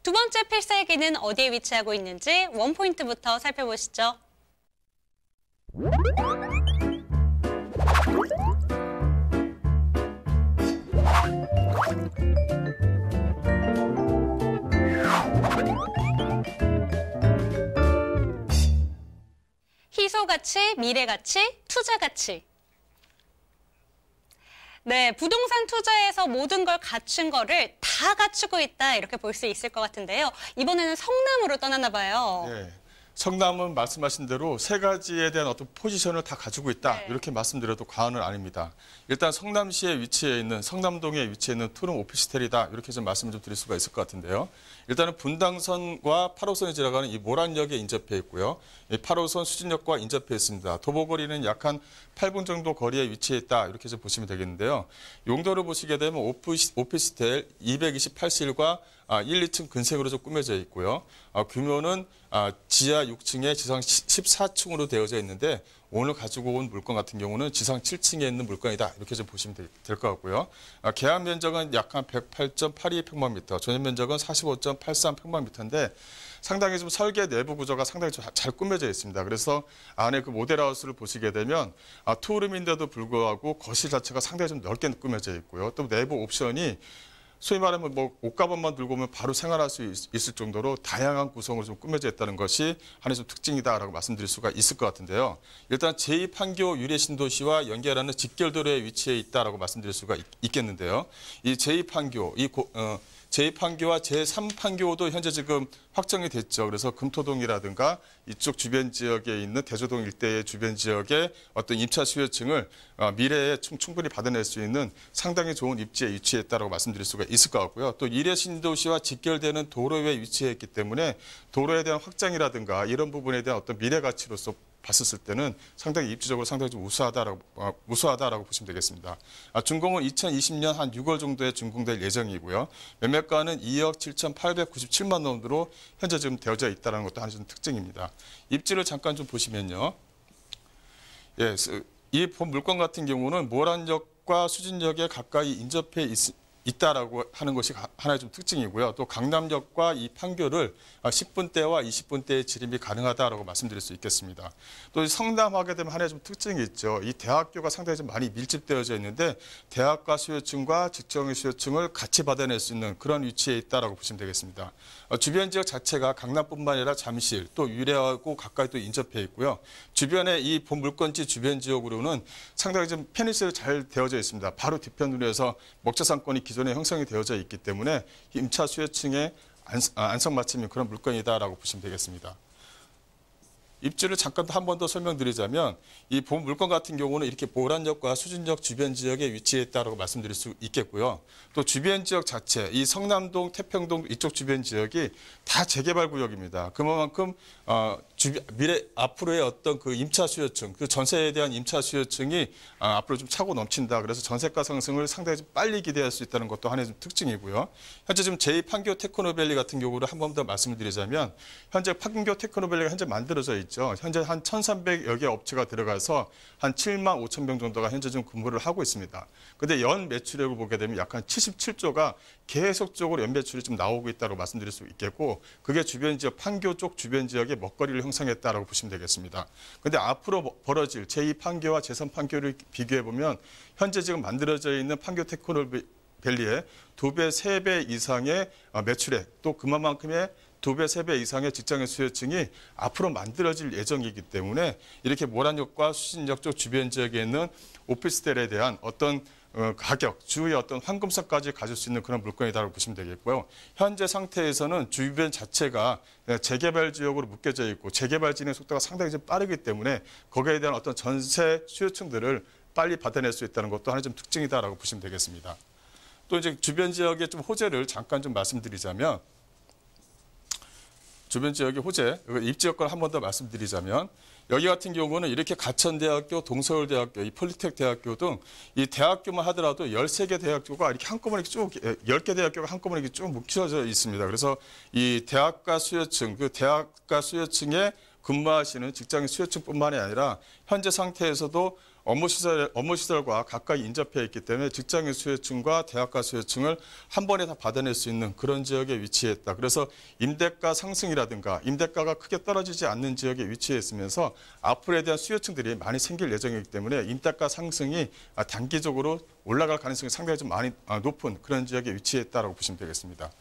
두 번째 필살기는 어디에 위치하고 있는지 원포인트부터 살펴보시죠. 희소가치, 미래가치, 투자가치. 네, 부동산 투자에서 모든 걸 갖춘 거를 다 갖추고 있다 이렇게 볼 수 있을 것 같은데요. 이번에는 성남으로 떠나나 봐요. 네. 성남은 말씀하신 대로 세 가지에 대한 어떤 포지션을 다 가지고 있다. 네. 이렇게 말씀드려도 과언은 아닙니다. 일단 성남시에 위치해 있는 성남동에 위치해 있는 투룸 오피스텔이다. 이렇게 좀 말씀을 좀 드릴 수가 있을 것 같은데요. 일단은 분당선과 8호선에 지나가는 이 모란역에 인접해 있고요. 이 8호선 수진역과 인접해 있습니다. 도보거리는 약 한 8분 정도 거리에 위치해 있다. 이렇게 좀 보시면 되겠는데요. 용도를 보시게 되면 오피스텔 228실과 1, 2층 근색으로 좀 꾸며져 있고요. 규모는 지하 6층에 지상 14층으로 되어져 있는데 오늘 가지고 온 물건 같은 경우는 지상 7층에 있는 물건이다. 이렇게 좀 보시면 될 것 같고요. 계약 면적은 약 한 108.82평방미터, 전용 면적은 45.83평방미터인데 상당히 좀 설계 내부 구조가 상당히 좀 잘 꾸며져 있습니다. 그래서 안에 그 모델하우스를 보시게 되면 투룸인데도 불구하고 거실 자체가 상당히 좀 넓게 꾸며져 있고요. 또 내부 옵션이 소위 말하면 뭐 옷가방만 들고 오면 바로 생활할 수 있을 정도로 다양한 구성으로 좀 꾸며져 있다는 것이 하나의 좀 특징이다라고 말씀드릴 수가 있을 것 같은데요. 일단 제2판교 유래신도시와 연결하는 직결도로에 위치해 있다라고 말씀드릴 수가 있겠는데요. 이 제2판교, 제2판교와 제3판교도 현재 지금 확정이 됐죠. 그래서 금토동이라든가 이쪽 주변 지역에 있는 대조동 일대의 주변 지역의 어떤 임차 수요층을 미래에 충분히 받아낼 수 있는 상당히 좋은 입지에 위치했다고 말씀드릴 수가 있을 것 같고요. 또 이래신도시와 직결되는 도로에 위치해 있기 때문에 도로에 대한 확장이라든가 이런 부분에 대한 어떤 미래 가치로서 봤었을 때는 상당히 입지적으로 상당히 좀 우수하다라고 보시면 되겠습니다. 준공은 2020년 한 6월 정도에 준공될 예정이고요. 매매가는 2억 7,897만 원으로 현재 지금 되어져 있다는 것도 하나의 좀 특징입니다. 입지를 잠깐 좀 보시면요. 예, 이 본 물건 같은 경우는 모란역과 수진역에 가까이 인접해 있다라고 하는 것이 하나의 좀 특징이고요. 또 강남역과 이 판교를 10분대와 20분대의 지름이 가능하다라고 말씀드릴 수 있겠습니다. 또 성남하게 되면 하나의 좀 특징이 있죠. 이 대학교가 상당히 좀 많이 밀집되어져 있는데 대학가 수요층과 직장의 수요층을 같이 받아낼 수 있는 그런 위치에 있다라고 보시면 되겠습니다. 주변 지역 자체가 강남뿐만 아니라 잠실 또 유래하고 가까이 또 인접해 있고요. 주변에 이 본 물건지 주변 지역으로는 상당히 좀 편의시설이 잘 되어져 있습니다. 바로 뒤편으로 해서 목차상권이 기존에 형성이 되어져 있기 때문에 임차 수요층의 안성맞춤인 그런 물건이다라고 보시면 되겠습니다. 입지를 잠깐 한 번 더 설명드리자면 이 본 물건 같은 경우는 이렇게 모란역과 수진역 주변 지역에 위치해 있다고 말씀드릴 수 있겠고요. 또 주변 지역 자체, 이 성남동, 태평동 이쪽 주변 지역이 다 재개발 구역입니다. 그만큼 미래 앞으로의 어떤 그 임차 수요층, 그 전세에 대한 임차 수요층이 앞으로 좀 차고 넘친다. 그래서 전세가 상승을 상당히 좀 빨리 기대할 수 있다는 것도 하나의 좀 특징이고요. 현재 지금 제2판교 테크노밸리 같은 경우를 한 번 더 말씀을 드리자면 현재 판교 테크노밸리가 현재 만들어져 있죠. 현재 한 1,300여 개 업체가 들어가서 한 7만 5천 명 정도가 현재 좀 근무를 하고 있습니다. 근데 연 매출액을 보게 되면 약 한 77조가 계속적으로 연 매출이 좀 나오고 있다고 말씀드릴 수 있겠고 그게 주변 지역, 판교 쪽 주변 지역의 먹거리를 형성했다라고 보시면 되겠습니다. 근데 앞으로 벌어질 제2판교와 제3판교를 비교해 보면 현재 지금 만들어져 있는 판교 테크노밸리의 2배, 3배 이상의 매출액 또 그만큼의 2배, 3배 이상의 직장인 수요층이 앞으로 만들어질 예정이기 때문에 이렇게 모란역과 수진역 쪽 주변 지역에 있는 오피스텔에 대한 어떤 가격, 주의 어떤 황금성까지 가질 수 있는 그런 물건이라고 보시면 되겠고요. 현재 상태에서는 주변 자체가 재개발 지역으로 묶여져 있고 재개발 진행 속도가 상당히 좀 빠르기 때문에 거기에 대한 어떤 전세 수요층들을 빨리 받아낼 수 있다는 것도 하나의 좀 특징이다라고 보시면 되겠습니다. 또 이제 주변 지역의 좀 호재를 잠깐 좀 말씀드리자면 주변 지역의 호재, 입지 여건을 한 번 더 말씀드리자면 여기 같은 경우는 이렇게 가천대학교, 동서울대학교, 이 폴리텍 대학교 등 이 대학교만 하더라도 13개 대학교가 이렇게 한꺼번에 쭉 10개 대학교가 한꺼번에 이렇게 쭉 뭉쳐져 있습니다. 그래서 이 대학가 수요층, 그 대학가 수요층에 근무하시는 직장인 수요층뿐만이 아니라 현재 상태에서도 업무 시설과 가까이 인접해 있기 때문에 직장인 수요층과 대학가 수요층을 한 번에 다 받아낼 수 있는 그런 지역에 위치해 있다. 그래서 임대가 상승이라든가 임대가가 크게 떨어지지 않는 지역에 위치해 있으면서 앞으로에 대한 수요층들이 많이 생길 예정이기 때문에 임대가 상승이 단기적으로 올라갈 가능성이 상당히 좀 많이 높은 그런 지역에 위치해 있다고 보시면 되겠습니다.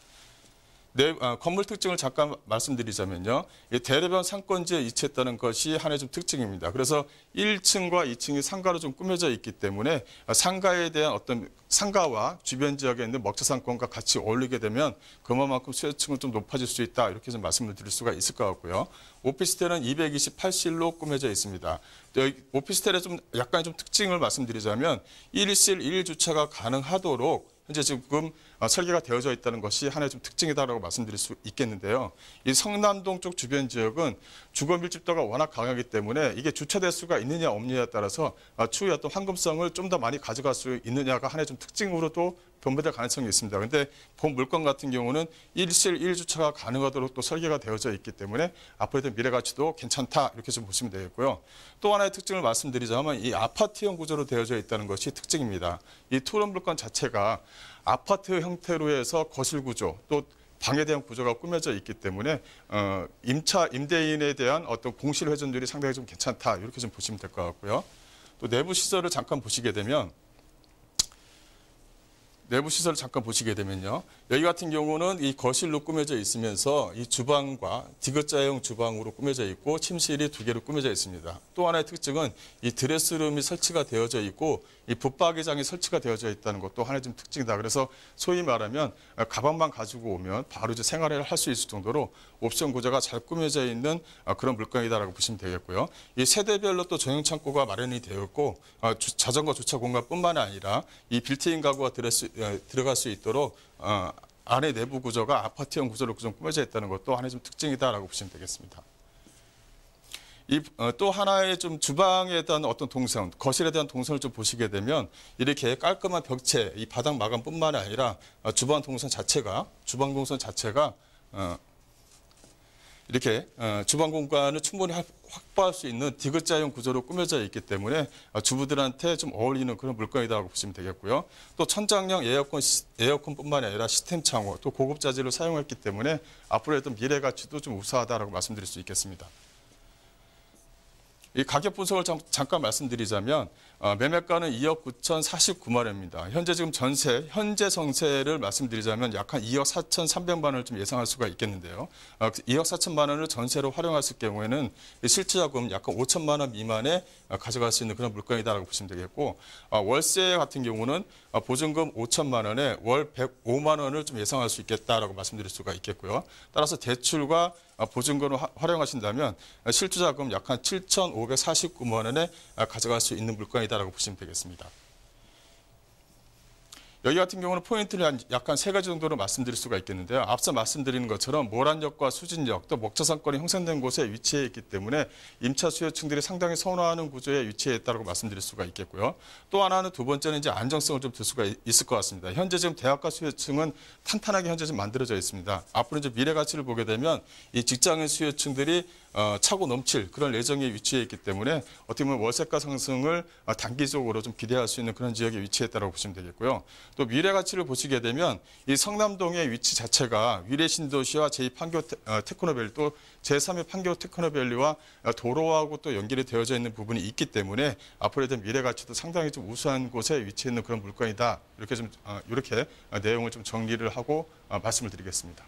건물 특징을 잠깐 말씀드리자면요. 대로변 상권지에 위치했다는 것이 하나의 좀 특징입니다. 그래서 1층과 2층이 상가로 좀 꾸며져 있기 때문에 상가에 대한 어떤 상가와 주변 지역에 있는 먹자 상권과 같이 어울리게 되면 그만큼 수요층은 좀 높아질 수 있다. 이렇게 좀 말씀을 드릴 수가 있을 것 같고요. 오피스텔은 228실로 꾸며져 있습니다. 오피스텔의 좀 약간 좀 특징을 말씀드리자면 1실 1일 주차가 가능하도록 현재 지금 설계가 되어져 있다는 것이 하나의 좀 특징이다라고 말씀드릴 수 있겠는데요. 이 성남동 쪽 주변 지역은 주거 밀집도가 워낙 강하기 때문에 이게 주차 대수가 있느냐 없느냐에 따라서 추후에 어떤 황금성을 좀 더 많이 가져갈 수 있느냐가 하나의 좀 특징으로도 변모될 가능성이 있습니다. 그런데 본 물건 같은 경우는 1실 1주차가 가능하도록 또 설계가 되어져 있기 때문에 앞으로의 미래 가치도 괜찮다 이렇게 좀 보시면 되겠고요. 또 하나의 특징을 말씀드리자면 이 아파트형 구조로 되어져 있다는 것이 특징입니다. 이 투룸 물건 자체가 아파트 형태로 해서 거실 구조 또 방에 대한 구조가 꾸며져 있기 때문에 임대인에 대한 어떤 공실 회전율이 상당히 좀 괜찮다 이렇게 좀 보시면 될 것 같고요. 또 내부 시설을 잠깐 보시게 되면요. 여기 같은 경우는 이 거실로 꾸며져 있으면서 이 주방과 디귿자형 주방으로 꾸며져 있고 침실이 2개로 꾸며져 있습니다. 또 하나의 특징은 이 드레스룸이 설치가 되어져 있고 이 붙박이장이 설치가 되어져 있다는 것도 하나의 좀 특징이다. 그래서 소위 말하면 가방만 가지고 오면 바로 이제 생활을 할 수 있을 정도로 옵션 구조가 잘 꾸며져 있는 그런 물건이다라고 보시면 되겠고요. 이 세대별로 또 전용 창고가 마련이 되어 있고 자전거 주차 공간뿐만 아니라 이 빌트인 가구가 들어갈 수 있도록 안에 내부 구조가 아파트형 구조로 좀 꾸며져 있다는 것도 하나의 좀 특징이다라고 보시면 되겠습니다. 또 하나의 좀 주방에 대한 어떤 동선, 거실에 대한 동선을 좀 보시게 되면 이렇게 깔끔한 벽체, 이 바닥 마감뿐만 아니라 주방 동선 자체가 이렇게 주방 공간을 충분히 확보할 수 있는 디귿자형 구조로 꾸며져 있기 때문에 주부들한테 좀 어울리는 그런 물건이라고 보시면 되겠고요. 또 천장형 에어컨뿐만 아니라 시스템 창호, 또 고급 자재를 사용했기 때문에 앞으로의 어떤 미래 가치도 좀 우수하다라고 말씀드릴 수 있겠습니다. 이 가격 분석을 잠깐 말씀드리자면 매매가는 2억 9,049만 원입니다. 현재 지금 현재 정세를 말씀드리자면 약 한 2억 4,300만 원을 좀 예상할 수가 있겠는데요. 2억 4천만 원을 전세로 활용했을 경우에는 실질자금 약 5천만 원 미만에 가져갈 수 있는 그런 물건이다라고 보시면 되겠고 월세 같은 경우는 보증금 5천만 원에 월 105만 원을 좀 예상할 수 있겠다라고 말씀드릴 수가 있겠고요. 따라서 대출과 보증금을 활용하신다면 실투자금 약 한 7,549만 원에 가져갈 수 있는 물건이다라고 보시면 되겠습니다. 여기 같은 경우는 포인트를 약간 3가지 정도로 말씀드릴 수가 있겠는데요. 앞서 말씀드린 것처럼 모란역과 수진역 또 목차상권이 형성된 곳에 위치해 있기 때문에 임차 수요층들이 상당히 선호하는 구조에 위치해 있다고 말씀드릴 수가 있겠고요. 또 하나는 두 번째는 이제 안정성을 좀 둘 수가 있을 것 같습니다. 현재 지금 대학가 수요층은 탄탄하게 현재 좀 만들어져 있습니다. 앞으로 이제 미래 가치를 보게 되면 이 직장인 수요층들이 차고 넘칠 그런 예정에 위치해 있기 때문에 어떻게 보면 월세가 상승을 단기적으로 좀 기대할 수 있는 그런 지역에 위치했다고 보시면 되겠고요. 또 미래 가치를 보시게 되면 이 성남동의 위치 자체가 위례 신도시와 제2판교 테크노밸리 또 제3의 판교 테크노밸리와 도로하고 또 연결이 되어져 있는 부분이 있기 때문에 앞으로에 대한 미래 가치도 상당히 좀 우수한 곳에 위치해 있는 그런 물건이다. 이렇게 내용을 좀 정리를 하고 말씀을 드리겠습니다.